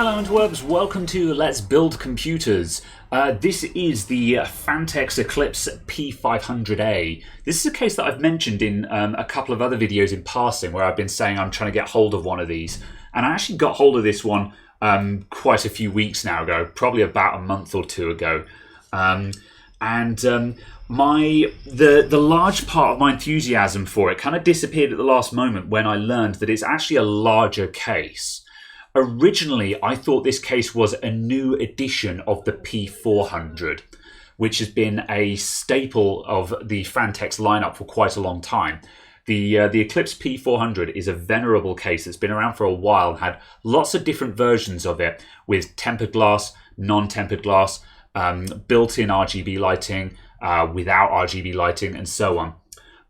Hello interwebs, welcome to Let's Build Computers. This is the Phanteks Eclipse P500a. This is a case that I've mentioned in a couple of other videos in passing where I've been saying I'm trying to get hold of one of these. And I actually got hold of this one quite a few weeks now ago, probably about a month or two ago. The large part of my enthusiasm for it kind of disappeared at the last moment when I learned that it's actually a larger case. Originally, I thought this case was a new edition of the P400, which has been a staple of the Phanteks lineup for quite a long time. The Eclipse P400 is a venerable case that's been around for a while and had lots of different versions of it with tempered glass, non-tempered glass, built-in RGB lighting, without RGB lighting, and so on.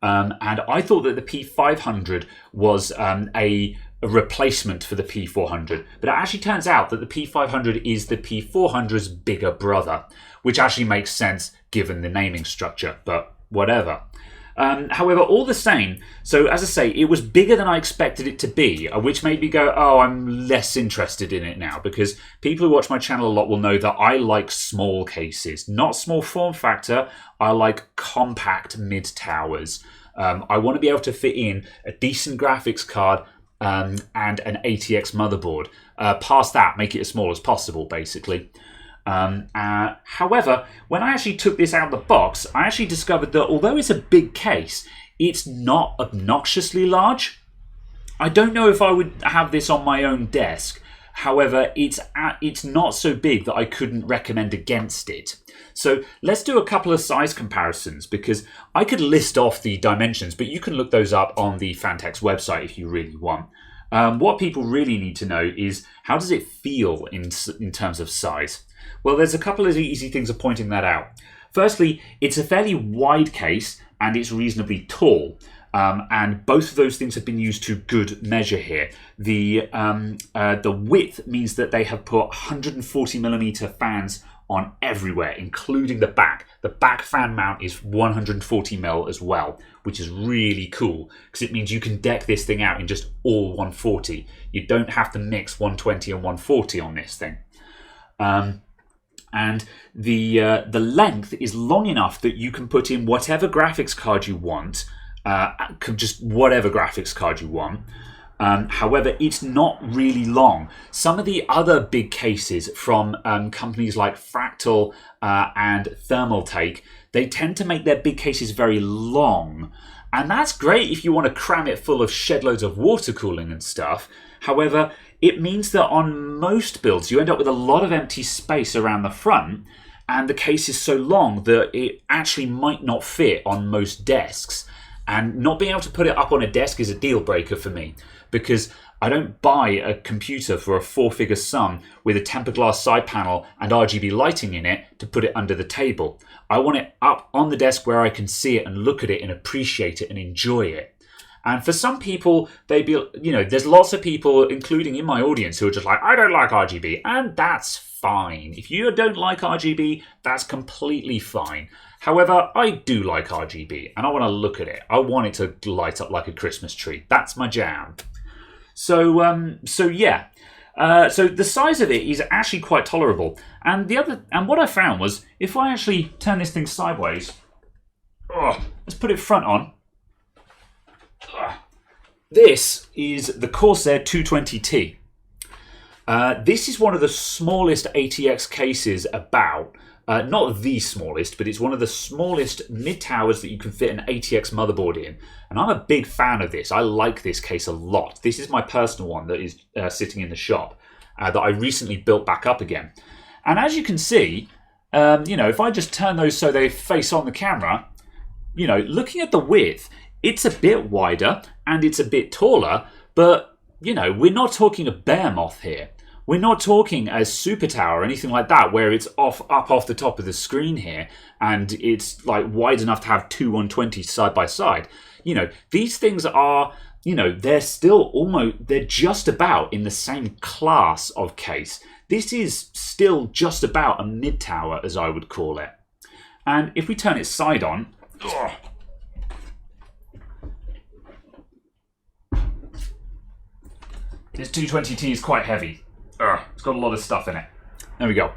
And I thought that the P500 was a replacement for the P400, but it actually turns out that the P500 is the P400's bigger brother, which actually makes sense given the naming structure, but whatever. However, all the same, so as I say, it was bigger than I expected it to be, which made me go, oh, I'm less interested in it now, because people who watch my channel a lot will know that I like small cases, not small form factor. I like compact mid-towers. I want to be able to fit in a decent graphics card and an ATX motherboard. Past that, make it as small as possible, basically. However, when I actually took this out of the box, I actually discovered that although it's a big case, it's not obnoxiously large. I don't know if I would have this on my own desk. However, it's not so big that I couldn't recommend against it. So let's do a couple of size comparisons, because I could list off the dimensions, but you can look those up on the Phanteks website if you really want. What people really need to know is, how does it feel in terms of size? Well, there's a couple of easy things of pointing that out. Firstly, it's a fairly wide case and it's reasonably tall. And both of those things have been used to good measure here. The width means that they have put 140mm fans on everywhere, including the back. The back fan mount is 140mm as well, which is really cool because it means you can deck this thing out in just all 140. You don't have to mix 120 and 140 on this thing. And the length is long enough that you can put in whatever graphics card you want, just whatever graphics card you want. However, it's not really long. Some of the other big cases from companies like Fractal and Thermaltake, they tend to make their big cases very long. And that's great if you want to cram it full of shed loads of water cooling and stuff. However, it means that on most builds, you end up with a lot of empty space around the front, and the case is so long that it actually might not fit on most desks. And not being able to put it up on a desk is a deal breaker for me, because I don't buy a computer for a four-figure sum with a tempered glass side panel and RGB lighting in it to put it under the table. I want it up on the desk where I can see it and look at it and appreciate it and enjoy it. And for some people, there's lots of people, including in my audience, who are just like, I don't like RGB, and that's fine. If you don't like RGB, that's completely fine. However, I do like RGB, and I want to look at it. I want it to light up like a Christmas tree. That's my jam. So yeah. So the size of it is actually quite tolerable. And what I found was, if I actually turn this thing sideways, let's put it front on. This is the Corsair 220T. This is one of the smallest ATX cases about. Not the smallest, but it's one of the smallest mid-towers that you can fit an ATX motherboard in. And I'm a big fan of this. I like this case a lot. This is my personal one that is sitting in the shop that I recently built back up again. And as you can see, if I just turn those so they face on the camera, looking at the width, it's a bit wider and it's a bit taller, but, we're not talking a behemoth here. We're not talking a super tower or anything like that, where it's up off the top of the screen here, and it's like wide enough to have two 120s side by side. These things are, they're just about in the same class of case. This is still just about a mid tower, as I would call it. And if we turn it side on, this 220T is quite heavy. It's It's got a lot of stuff in it. There we go.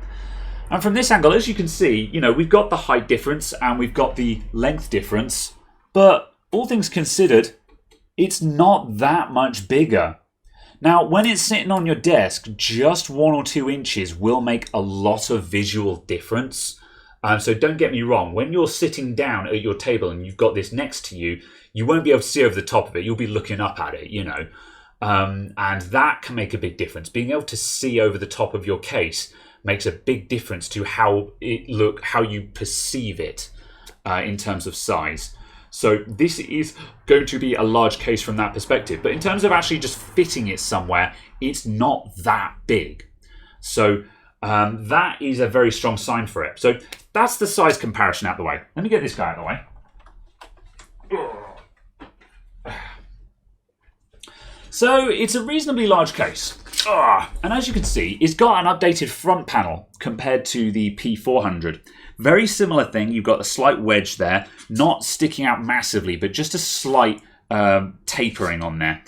And from this angle, as you can see, you know, we've got the height difference and we've got the length difference. But all things considered, it's not that much bigger. Now, when it's sitting on your desk, just 1 or 2 inches will make a lot of visual difference. So don't get me wrong, when you're sitting down at your table and you've got this next to you, you won't be able to see over the top of it. You'll be looking up at it, you know. And that can make a big difference. Being able to see over the top of your case makes a big difference to how you perceive it in terms of size. So this is going to be a large case from that perspective. But in terms of actually just fitting it somewhere, it's not that big. So that is a very strong sign for it. So that's the size comparison out of the way. Let me get this guy out of the way. So it's a reasonably large case. And as you can see, it's got an updated front panel compared to the P400. Very similar thing. You've got a slight wedge there, not sticking out massively, but just a slight tapering on there.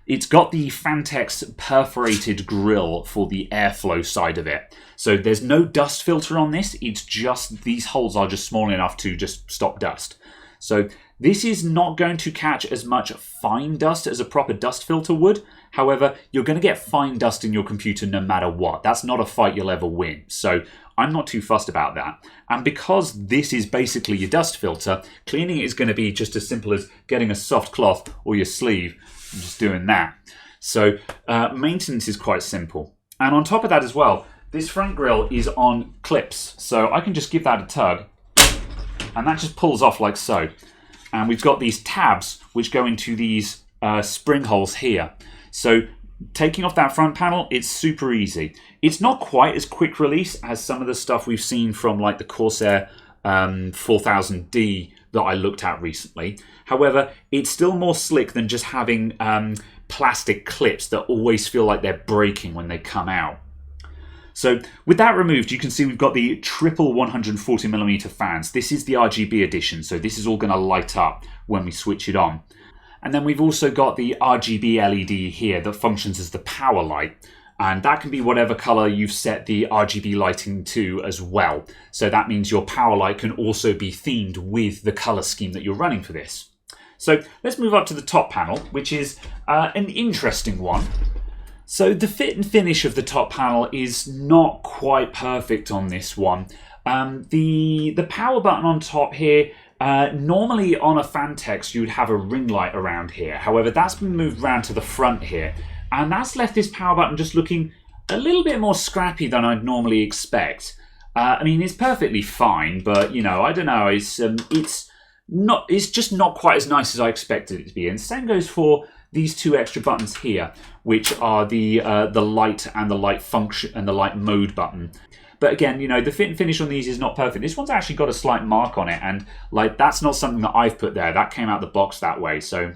It's got the Phanteks perforated grille for the airflow side of it. So there's no dust filter on this. It's just these holes are just small enough to just stop dust. So this is not going to catch as much fine dust as a proper dust filter would. However, you're going to get fine dust in your computer no matter what. That's not a fight you'll ever win. So I'm not too fussed about that. And because this is basically your dust filter, cleaning it is going to be just as simple as getting a soft cloth or your sleeve and just doing that. So maintenance is quite simple. And on top of that as well, this front grille is on clips. So I can just give that a tug and that just pulls off like so. And we've got these tabs which go into these spring holes here. So taking off that front panel, it's super easy. It's not quite as quick release as some of the stuff we've seen from like the Corsair 4000D that I looked at recently. However, it's still more slick than just having plastic clips that always feel like they're breaking when they come out. So with that removed, you can see we've got the triple 140mm fans. This is the RGB edition, so this is all going to light up when we switch it on. And then we've also got the RGB LED here that functions as the power light. And that can be whatever color you've set the RGB lighting to as well. So that means your power light can also be themed with the color scheme that you're running for this. So let's move up to the top panel, which is an interesting one. So the fit and finish of the top panel is not quite perfect on this one. The power button on top here, normally on a Phanteks you'd have a ring light around here. However, that's been moved around to the front here. And that's left this power button just looking a little bit more scrappy than I'd normally expect. I mean, it's perfectly fine, but, you know, I don't know. It's just not quite as nice as I expected it to be. And the same goes for these two extra buttons here, which are the light and the light function and the light mode button. But again, you know, the fit and finish on these is not perfect. This one's actually got a slight mark on it, and like that's not something that I've put there. That came out the box that way. So,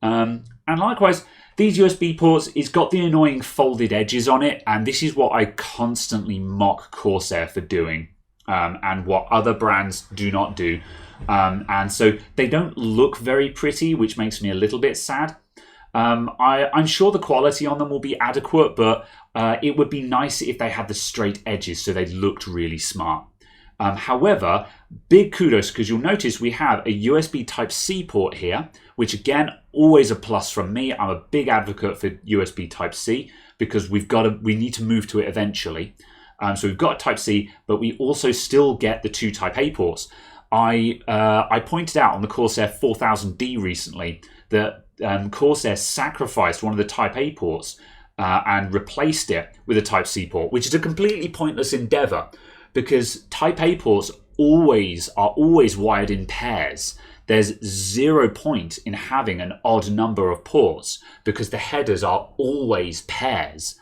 and likewise, these USB ports, it's got the annoying folded edges on it, and this is what I constantly mock Corsair for doing, and what other brands do not do. And so they don't look very pretty, which makes me a little bit sad. I'm sure the quality on them will be adequate, but it would be nice if they had the straight edges so they looked really smart. However, big kudos, because you'll notice we have a USB Type-C port here, which again, always a plus from me. I'm a big advocate for USB Type-C because we need to move to it eventually. So we've got Type-C, but we also still get the two Type-A ports. I pointed out on the Corsair 4000D recently that Corsair sacrificed one of the Type-A ports and replaced it with a Type-C port, which is a completely pointless endeavor because Type-A ports are always wired in pairs. There's 0 point in having an odd number of ports because the headers are always pairs.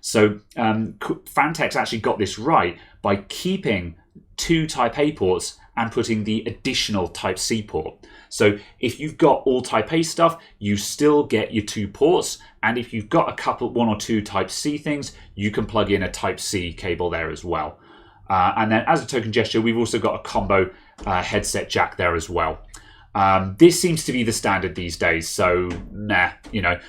So Phanteks actually got this right by keeping two Type-A ports and putting the additional Type-C port. So if you've got all Type-A stuff, you still get your two ports. And if you've got one or two Type-C things, you can plug in a Type-C cable there as well. And then as a token gesture, we've also got a combo headset jack there as well. This seems to be the standard these days. So nah, you know,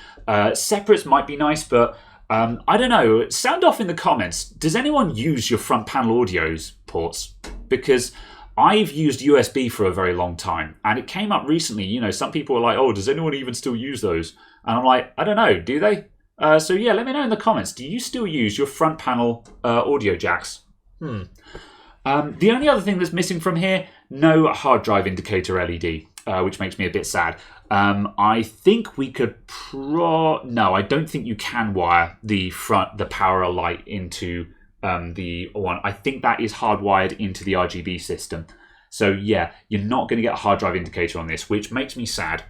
separates might be nice, but I don't know, sound off in the comments. Does anyone use your front panel audios ports? Because I've used USB for a very long time, and it came up recently, you know, some people were like, oh, does anyone even still use those? And I'm like, I don't know, do they? So yeah, let me know in the comments. Do you still use your front panel audio jacks? The only other thing that's missing from here, no hard drive indicator LED, which makes me a bit sad. I think we could no, I don't think you can wire the power light into the one. I think that is hardwired into the RGB system. So yeah, you're not going to get a hard drive indicator on this, which makes me sad.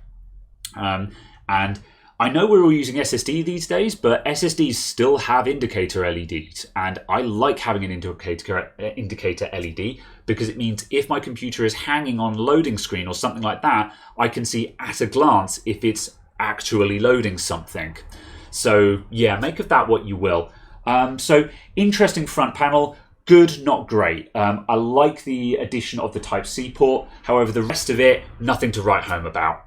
And I know we're all using SSD these days, but SSDs still have indicator LEDs, and I like having an indicator LED because it means if my computer is hanging on loading screen or something like that, I can see at a glance if it's actually loading something. So yeah, make of that what you will. So interesting front panel. Good, not great. I like the addition of the Type-C port. However, the rest of it, nothing to write home about.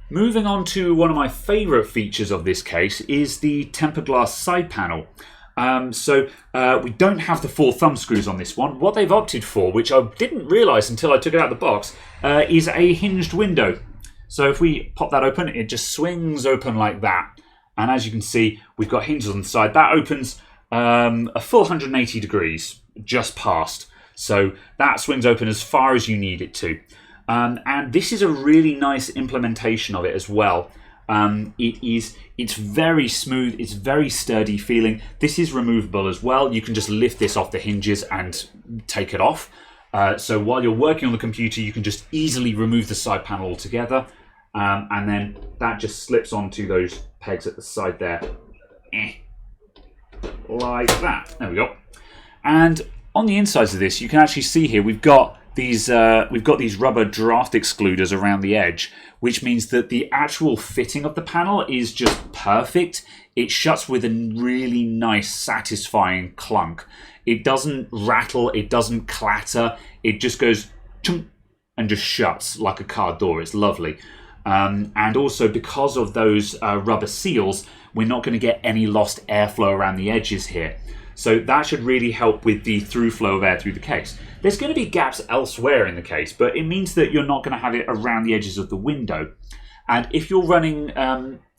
Moving on to one of my favourite features of this case is the tempered glass side panel. We don't have the 4 thumb screws on this one. What they've opted for, which I didn't realise until I took it out of the box, is a hinged window. So if we pop that open, it just swings open like that. And as you can see, we've got hinges on the side. That opens a full 180 degrees, just past. So that swings open as far as you need it to. And this is a really nice implementation of it as well. It's very smooth, it's very sturdy feeling. This is removable as well. You can just lift this off the hinges and take it off. So while you're working on the computer, you can just easily remove the side panel altogether. And then that just slips onto those pegs at the side there. Like that. There we go. And on the insides of this, you can actually see here we've got these rubber draft excluders around the edge, which means that the actual fitting of the panel is just perfect. It shuts with a really nice, satisfying clunk. It doesn't rattle, it doesn't clatter, it just goes chunk and just shuts like a car door. It's lovely. And also because of those rubber seals, we're not going to get any lost airflow around the edges here. So that should really help with the through flow of air through the case. There's going to be gaps elsewhere in the case, but it means that you're not going to have it around the edges of the window. And if you're running,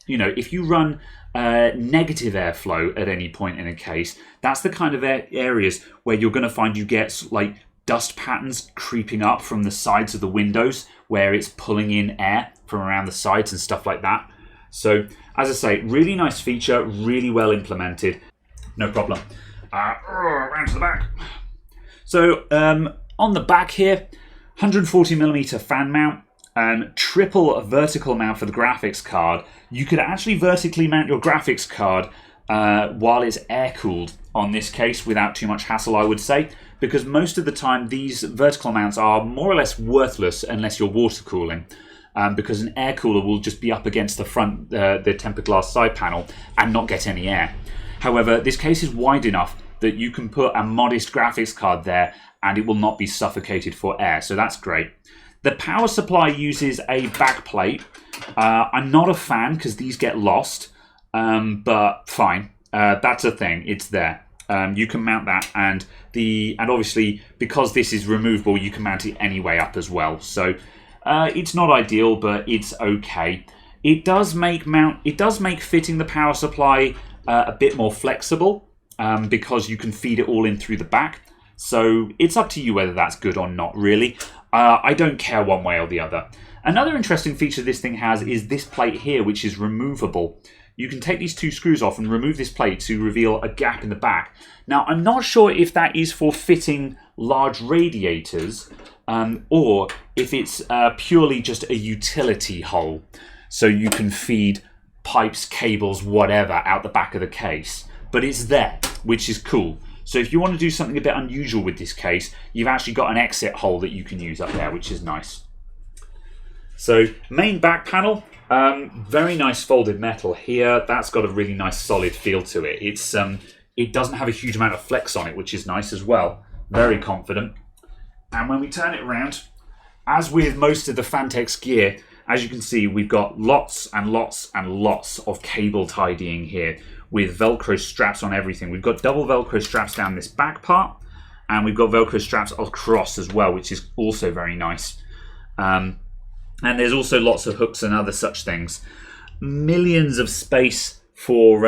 if you run negative airflow at any point in a case, that's the kind of areas where you're going to find you get like dust patterns creeping up from the sides of the windows where it's pulling in air from around the sides and stuff like that. So, as I say, really nice feature, really well implemented. No problem. Round to the back. So on the back here, 140mm fan mount, triple vertical mount for the graphics card. You could actually vertically mount your graphics card while it's air cooled on this case without too much hassle, I would say, because most of the time these vertical mounts are more or less worthless unless you're water cooling. Because an air cooler will just be up against the front, the tempered glass side panel and not get any air. However, this case is wide enough that you can put a modest graphics card there and it will not be suffocated for air, so that's great. The power supply uses a back plate. I'm not a fan because these get lost, but fine. That's a thing, it's there. You can mount that, and obviously because this is removable, you can mount it any way up as well. So it's not ideal, but it's okay. It does make fitting the power supply a bit more flexible because you can feed it all in through the back. So it's up to you whether that's good or not, really. I don't care one way or the other. Another interesting feature this thing has is this plate here, which is removable. You can take these 2 screws off and remove this plate to reveal a gap in the back. Now, I'm not sure if that is for fitting large radiators or if it's purely just a utility hole. So you can feed pipes, cables, whatever out the back of the case. But it's there, which is cool. So if you want to do something a bit unusual with this case, you've actually got an exit hole that you can use up there, which is nice. So main back panel, very nice folded metal here. That's got a really nice solid feel to it. It doesn't have a huge amount of flex on it, which is nice as well. Very confident. And when we turn it around, as with most of the Phanteks gear, as you can see, we've got lots and lots and lots of cable tidying here, with Velcro straps on everything. We've got double Velcro straps down this back part, and we've got Velcro straps across as well, which is also very nice. And there's also lots of hooks and other such things. Millions of space for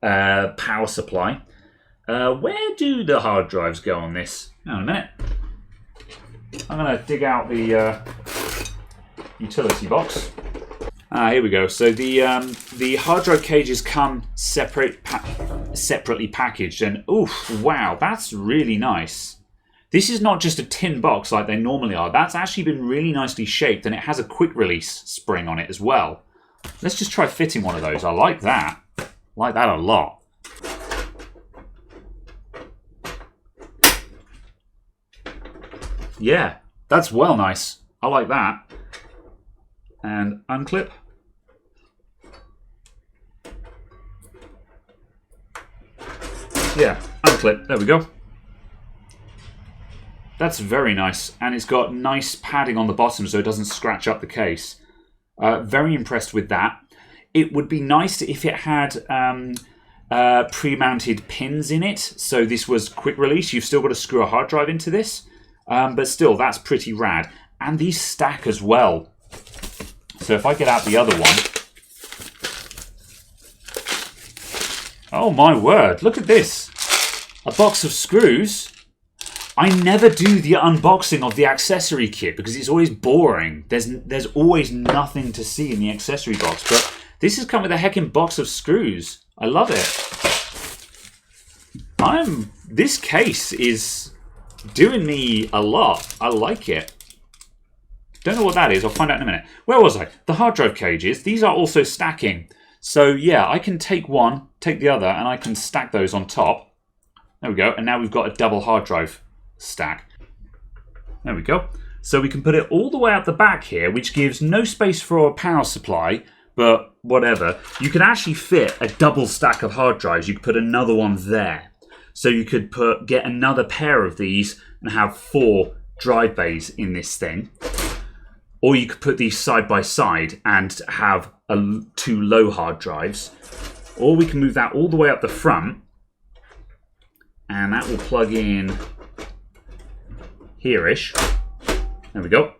power supply. Where do the hard drives go on this? Hang on a minute. I'm going to dig out the utility box. Here we go. So the hard drive cages come separately packaged, and oof, wow, that's really nice. This is not just a tin box like they normally are. That's actually been really nicely shaped, and it has a quick release spring on it as well. Let's just try fitting one of those. I like that. I like that a lot. Yeah, that's well nice. I like that. And unclip. Yeah, unclip. There we go. That's very nice. And it's got nice padding on the bottom so it doesn't scratch up the case. Very impressed with that. It would be nice if it had pre-mounted pins in it. So this was quick release. You've still got to screw a hard drive into this. But still, that's pretty rad. And these stack as well. So if I get out the other one... Oh my word, look at this. A box of screws. I never do the unboxing of the accessory kit because it's always boring. There's always nothing to see in the accessory box. But this has come with a heckin' box of screws. I love it. This case is doing me a lot. I like it. Don't know what that is. I'll find out in a minute. Where was I? The hard drive cages. These are also stacking. So yeah, I can take one, take the other, and I can stack those on top. There we go. And now we've got a double hard drive stack. There we go. So we can put it all the way out the back here, which gives no space for a power supply, but whatever. You could actually fit a double stack of hard drives. You could put another one there. So you could get another pair of these and have 4 drive bays in this thing. Or you could put these side by side and have 2 low hard drives. Or we can move that all the way up the front. And that will plug in here-ish. There we go.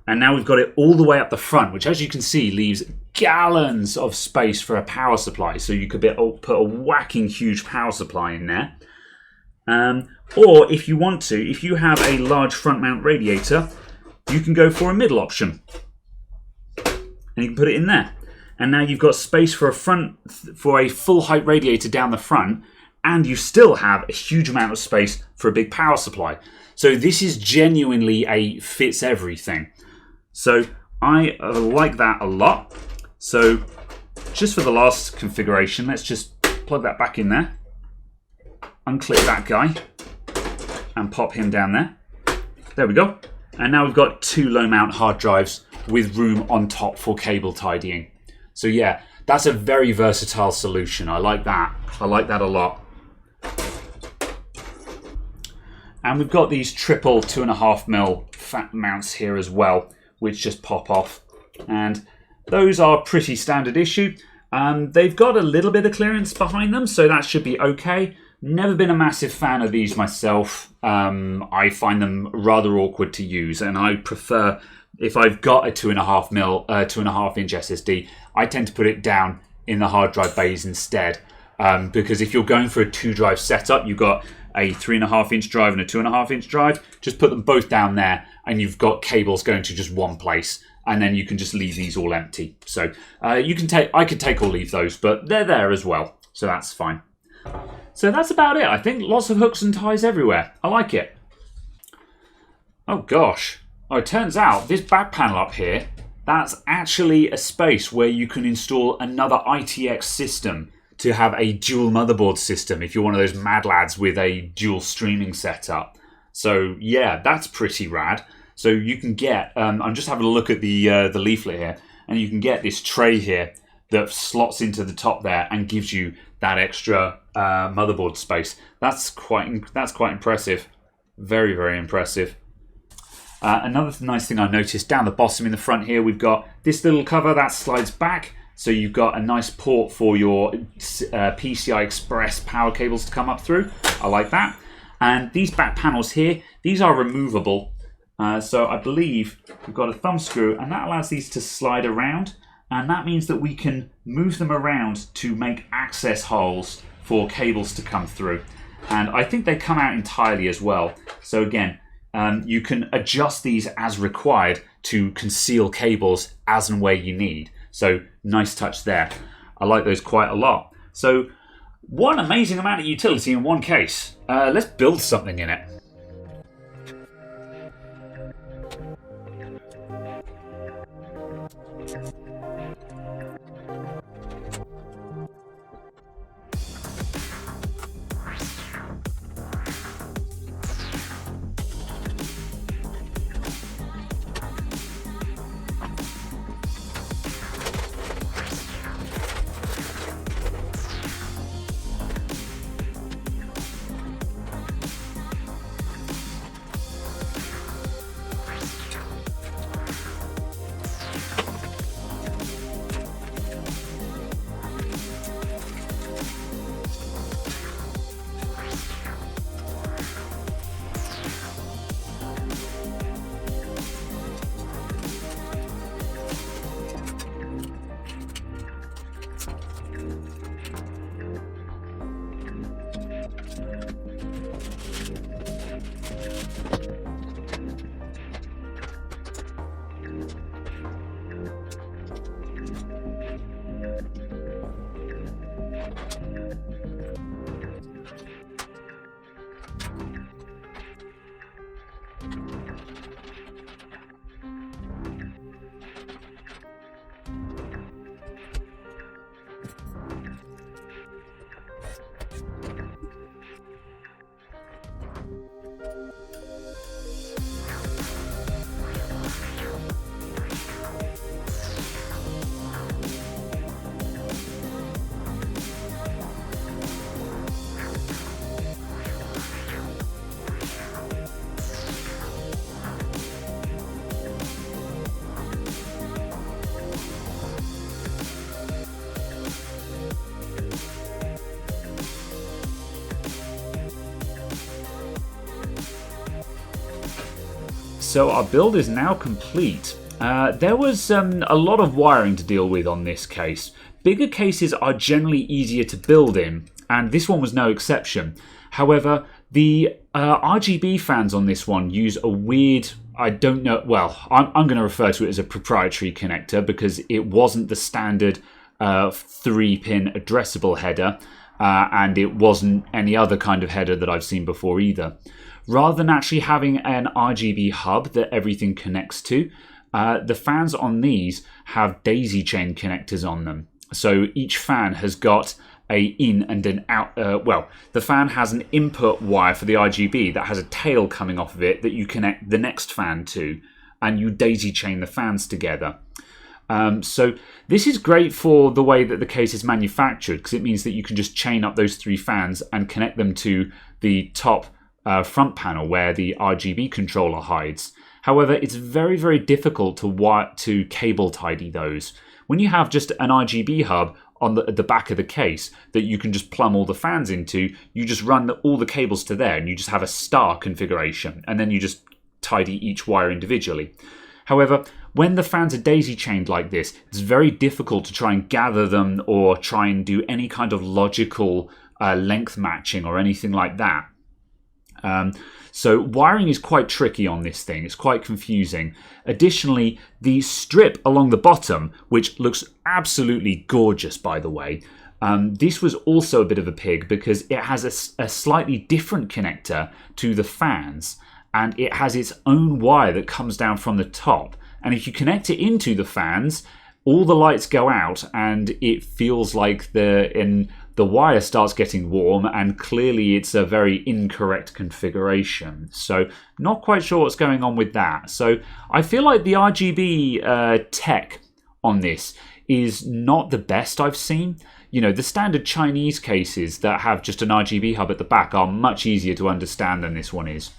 And now we've got it all the way up the front, which as you can see leaves gallons of space for a power supply. So you could put a whacking huge power supply in there. Or if you want to, if you have a large front mount radiator, you can go for a middle option. And you can put it in there. And now you've got space for a full height radiator down the front, and you still have a huge amount of space for a big power supply. So this is genuinely a fits everything. So I like that a lot. So just for the last configuration, let's just plug that back in there. Unclip that guy and pop him down there. There we go. And now we've got 2 low mount hard drives with room on top for cable tidying. So yeah, that's a very versatile solution. I like that. I like that a lot. And we've got these triple 2.5mm fat mounts here as well, which just pop off. And those are pretty standard issue. They've got a little bit of clearance behind them, so that should be okay. Never been a massive fan of these myself. I find them rather awkward to use, and I prefer, if I've got a 2.5-inch SSD, I tend to put it down in the hard drive bays instead. Because if you're going for a 2-drive setup, you've got a 3.5-inch drive and a 2.5-inch drive, just put them both down there, and you've got cables going to just one place, and then you can just leave these all empty. So I could take or leave those, but they're there as well, so that's fine. So that's about it. I think lots of hooks and ties everywhere. I like it. Oh gosh. Oh, it turns out this back panel up here, that's actually a space where you can install another ITX system to have a dual motherboard system if you're one of those mad lads with a dual streaming setup. So yeah, that's pretty rad. So you can get, I'm just having a look at the leaflet here, and you can get this tray here that slots into the top there and gives you that extra motherboard space. That's quite impressive. Very, very impressive. Another nice thing I noticed down the bottom in the front here, we've got this little cover that slides back. So you've got a nice port for your PCI Express power cables to come up through. I like that. And these back panels here, these are removable. So I believe we've got a thumb screw, and that allows these to slide around. And that means that we can move them around to make access holes for cables to come through. And I think they come out entirely as well. So again, you can adjust these as required to conceal cables as and where you need. So nice touch there. I like those quite a lot. So what an amazing amount of utility in one case. Let's build something in it. So our build is now complete. There was a lot of wiring to deal with on this case. Bigger cases are generally easier to build in, and this one was no exception. However, the RGB fans on this one use a weird, I don't know, well, I'm going to refer to it as a proprietary connector because it wasn't the standard 3-pin addressable header, and it wasn't any other kind of header that I've seen before either. Rather than actually having an RGB hub that everything connects to, the fans on these have daisy chain connectors on them. So each fan has got a in and an out. Well, the fan has an input wire for the RGB that has a tail coming off of it that you connect the next fan to, and you daisy chain the fans together. So this is great for the way that the case is manufactured, because it means that you can just chain up those 3 fans and connect them to the top front panel where the RGB controller hides. However, it's very, very difficult to cable tidy those. When you have just an RGB hub on the back of the case that you can just plumb all the fans into, you just run all the cables to there and you just have a star configuration, and then you just tidy each wire individually. However, when the fans are daisy chained like this, it's very difficult to try and gather them or try and do any kind of logical length matching or anything like that. So wiring is quite tricky on this thing. It's quite confusing. Additionally, the strip along the bottom, which looks absolutely gorgeous, by the way, this was also a bit of a pig because it has a slightly different connector to the fans, and it has its own wire that comes down from the top. And if you connect it into the fans, all the lights go out, and it feels like the wire starts getting warm, and clearly it's a very incorrect configuration. So not quite sure what's going on with that. So I feel like the RGB tech on this is not the best I've seen. You know, the standard Chinese cases that have just an RGB hub at the back are much easier to understand than this one is.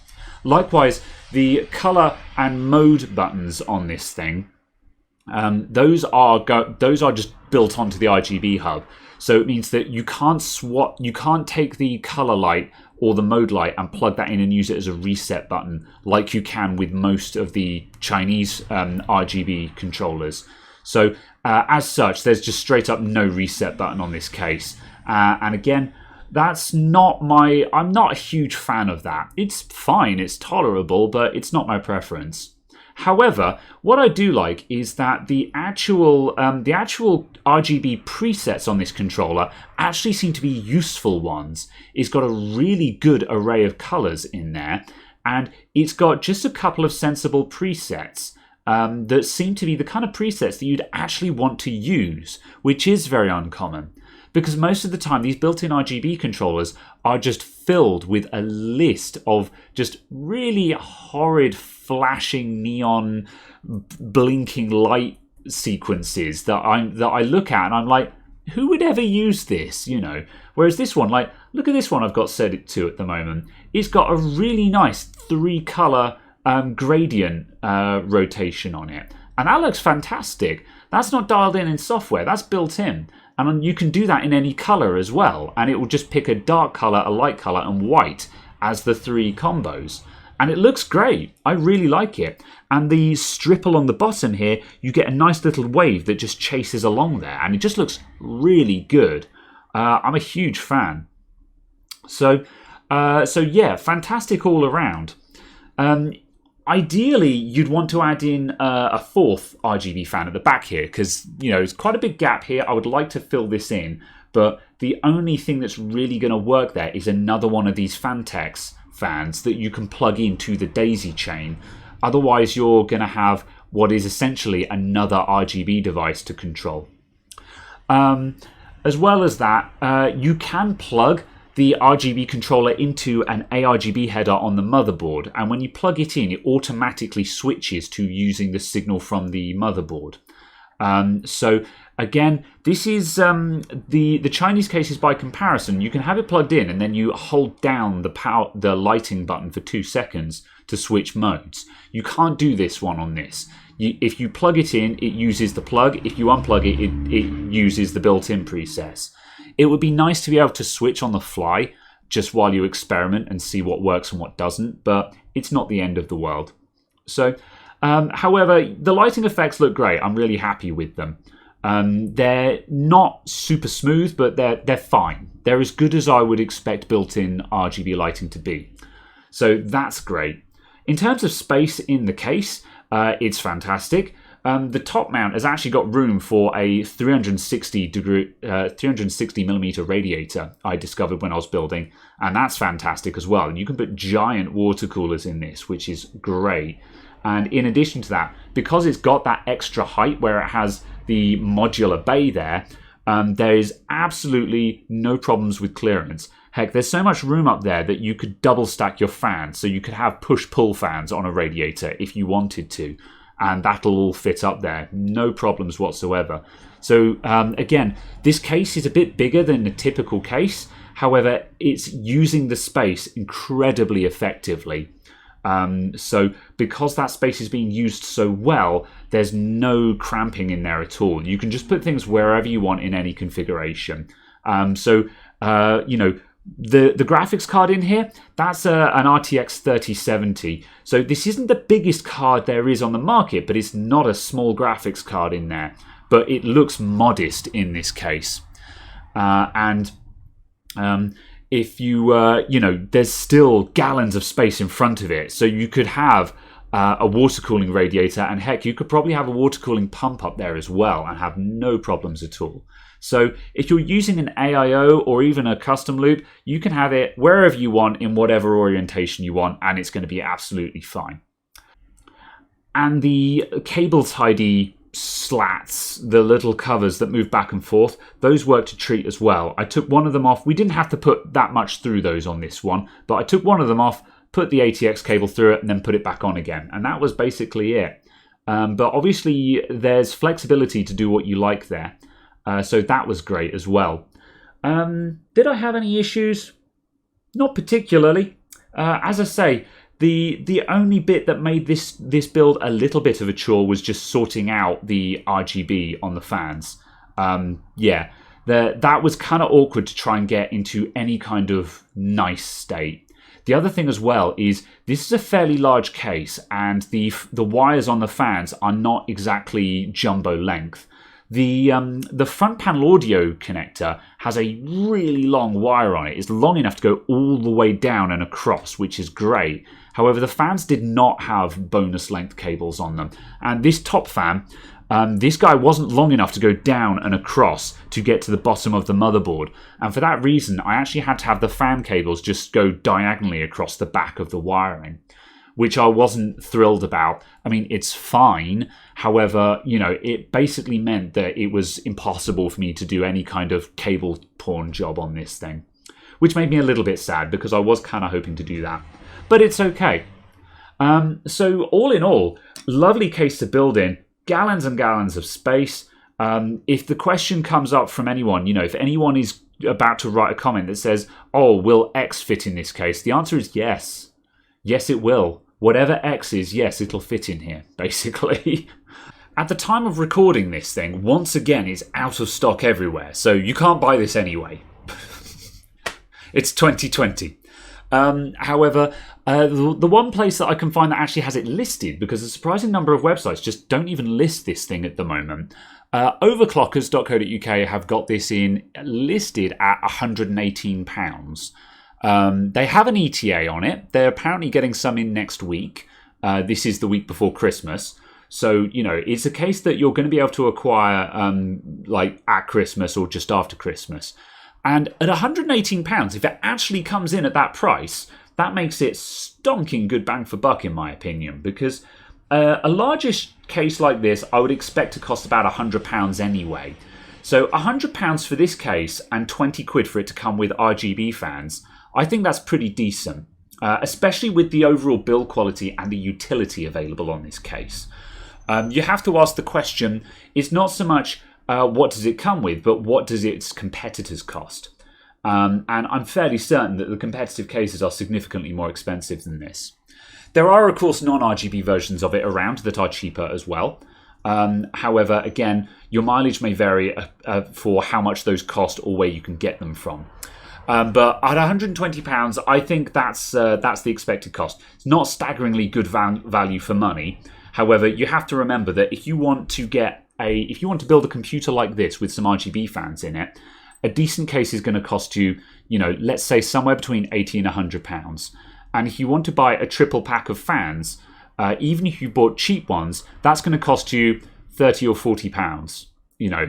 Likewise, the color and mode buttons on this thing those are just built onto the RGB hub. So it means that you can't take the color light or the mode light and plug that in and use it as a reset button like you can with most of the Chinese RGB controllers. So as such, there's just straight up no reset button on this case. And again, I'm not a huge fan of that. It's fine, it's tolerable, but it's not my preference. However, what I do like is that the actual RGB presets on this controller actually seem to be useful ones. It's got a really good array of colors in there, and it's got just a couple of sensible presets that seem to be the kind of presets that you'd actually want to use, which is very uncommon. Because most of the time, these built-in RGB controllers are just filled with a list of just really horrid, flashing, neon, blinking light sequences that I look at and I'm like, who would ever use this? You know. Whereas this one, like, look at this one I've got set it to at the moment. It's got a really nice 3-color gradient rotation on it, and that looks fantastic. That's not dialed in software. That's built in. And you can do that in any color as well. And it will just pick a dark color, a light color, and white as the 3 combos. And it looks great. I really like it. And the strip along the bottom here, you get a nice little wave that just chases along there. And it just looks really good. I'm a huge fan. So yeah, fantastic all around. Ideally, you'd want to add in a 4th RGB fan at the back here because, you know, it's quite a big gap here. I would like to fill this in, but the only thing that's really going to work there is another one of these Phanteks fans that you can plug into the daisy chain. Otherwise, you're going to have what is essentially another RGB device to control. As well as that, you can plug the RGB controller into an ARGB header on the motherboard, and when you plug it in, it automatically switches to using the signal from the motherboard. So again, this is the Chinese case is by comparison. You can have it plugged in and then you hold down the lighting button for 2 seconds to switch modes. You can't do this one on this. If you plug it in, it uses the plug. If you unplug it, it uses the built-in preset. It would be nice to be able to switch on the fly just while you experiment and see what works and what doesn't, but it's not the end of the world. So, however, the lighting effects look great. I'm really happy with them. They're not super smooth, but they're fine. They're as good as I would expect built-in RGB lighting to be. So that's great. In terms of space in the case, it's fantastic. The top mount has actually got room for a 360mm radiator I discovered when I was building, and that's fantastic as well. And you can put giant water coolers in this, which is great. And in addition to that, because it's got that extra height where it has the modular bay there, there is absolutely no problems with clearance. Heck, there's so much room up there that you could double stack your fans, so you could have push-pull fans on a radiator if you wanted to. And that'll all fit up there. No problems whatsoever. So again, this case is a bit bigger than a typical case. However, it's using the space incredibly effectively. So because that space is being used so well, there's no cramping in there at all. You can just put things wherever you want in any configuration. You know, the graphics card in here, that's an RTX 3070. So this isn't the biggest card there is on the market, but it's not a small graphics card in there. But it looks modest in this case. If you, you know, there's still gallons of space in front of it. So you could have a water cooling radiator, and heck, you could probably have a water cooling pump up there as well and have no problems at all. So if you're using an AIO or even a custom loop, you can have it wherever you want in whatever orientation you want, and it's going to be absolutely fine. And the cable tidy slats, the little covers that move back and forth, those work to treat as well. I took one of them off. We didn't have to put that much through those on this one, but I took one of them off, put the ATX cable through it, and then put it back on again. And that was basically it. But obviously there's flexibility to do what you like there. So that was great as well. Did I have any issues? Not particularly. As I say, The only bit that made this build a little bit of a chore was just sorting out the RGB on the fans. That was kind of awkward to try and get into any kind of nice state. The other thing as well is this is a fairly large case, and the wires on the fans are not exactly jumbo length. The front panel audio connector has a really long wire on it. It's long enough to go all the way down and across, which is great. However, the fans did not have bonus length cables on them. And this top fan, this guy wasn't long enough to go down and across to get to the bottom of the motherboard. And for that reason, I actually had to have the fan cables just go diagonally across the back of the wiring, which I wasn't thrilled about. I mean, it's fine. However, it basically meant that it was impossible for me to do any kind of cable porn job on this thing, which made me a little bit sad because I was kind of hoping to do that. But it's okay. So all in all, lovely case to build in. Gallons and gallons of space. If the question comes up from anyone, if anyone is about to write a comment that says, oh, will X fit in this case? The answer is yes. Yes, it will. Whatever X is, yes, it'll fit in here, basically. At the time of recording this thing, once again, it's out of stock everywhere, so you can't buy this anyway. It's 2020. However, the one place that I can find that actually has it listed, because a surprising number of websites just don't even list this thing at the moment, overclockers.co.uk have got this in listed at £118. They have an ETA on it. They're apparently getting some in next week. This is the week before Christmas. So, it's a case that you're going to be able to acquire at Christmas or just after Christmas. And at £118, if it actually comes in at that price, that makes it stonking good bang for buck, in my opinion, because a largish case like this, I would expect to cost about £100 anyway. So £100 for this case and 20 quid for it to come with RGB fans, I think that's pretty decent, especially with the overall build quality and the utility available on this case. You have to ask the question, it's not so much what does it come with, but what does its competitors cost? And I'm fairly certain that the competitive cases are significantly more expensive than this. There are, of course, non-RGB versions of it around that are cheaper as well. However, again, your mileage may vary for how much those cost or where you can get them from. But at £120, I think that's the expected cost. It's not staggeringly good value for money. However, you have to remember that if you want to build a computer like this with some RGB fans in it, a decent case is going to cost you, let's say somewhere between £80 and £100. And if you want to buy a triple pack of fans, even if you bought cheap ones, that's going to cost you £30 or £40.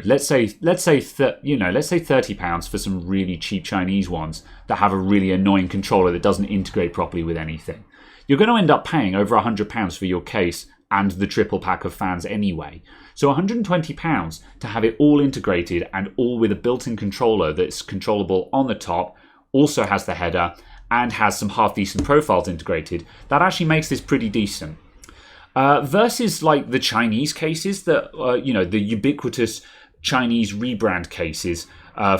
Let's say £30 for some really cheap Chinese ones that have a really annoying controller that doesn't integrate properly with anything. You're going to end up paying over £100 for your case and the triple pack of fans anyway. So £120 to have it all integrated and all with a built-in controller that's controllable on the top, also has the header, and has some half-decent profiles integrated, that actually makes this pretty decent. Versus like the Chinese cases, that the ubiquitous Chinese rebrand cases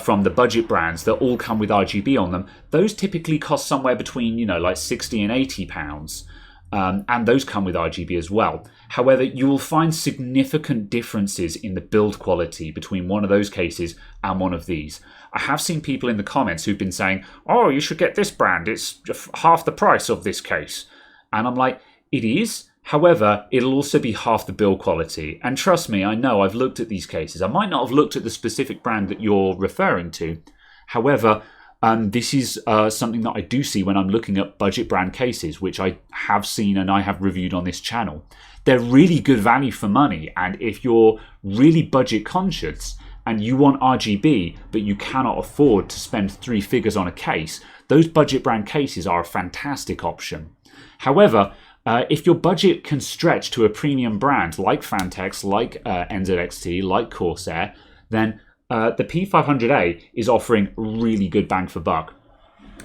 from the budget brands that all come with RGB on them, those typically cost somewhere between £60 and £80. And those come with RGB as well. However, you will find significant differences in the build quality between one of those cases and one of these. I have seen people in the comments who've been saying, oh, you should get this brand, it's half the price of this case. And I'm like, it is. However, it'll also be half the build quality. And trust me, I know I've looked at these cases. I might not have looked at the specific brand that you're referring to. However, this is something that I do see when I'm looking at budget brand cases, which I have seen and I have reviewed on this channel. They're really good value for money. And if you're really budget conscious and you want RGB, but you cannot afford to spend 3 figures on a case, those budget brand cases are a fantastic option. However, if your budget can stretch to a premium brand like Phanteks, like NZXT, like Corsair, then the P500a is offering really good bang for buck.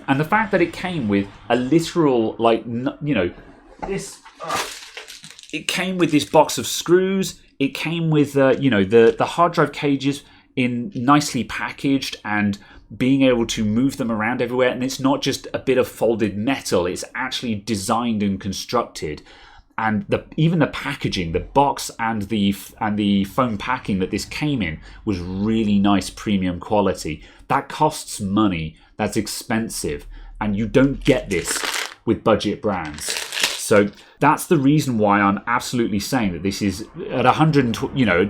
And the fact that it came with a literal, this... it came with this box of screws. It came with, the hard drive cages in nicely packaged and being able to move them around everywhere. And it's not just a bit of folded metal, it's actually designed and constructed. And even the packaging, the box and the foam packing that this came in was really nice premium quality. That costs money, that's expensive, and you don't get this with budget brands. So that's the reason why I'm absolutely saying that this is at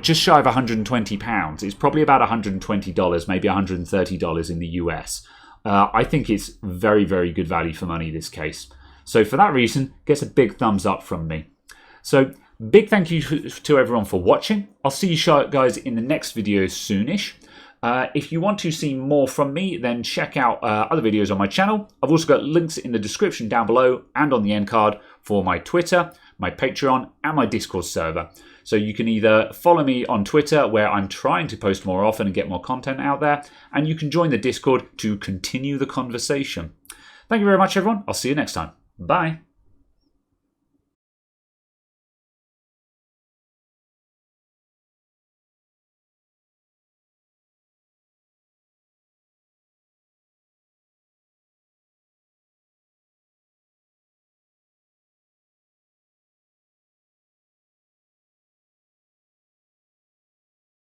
just shy of £120. It's probably about $120, maybe $130 in the US. I think it's very, very good value for money, this case. So for that reason, gets a big thumbs up from me. So big thank you to everyone for watching. I'll see you guys in the next video soonish. If you want to see more from me, then check out other videos on my channel. I've also got links in the description down below and on the end card for my Twitter, my Patreon, and my Discord server. So you can either follow me on Twitter, where I'm trying to post more often and get more content out there, and you can join the Discord to continue the conversation. Thank you very much, everyone. I'll see you next time. Bye.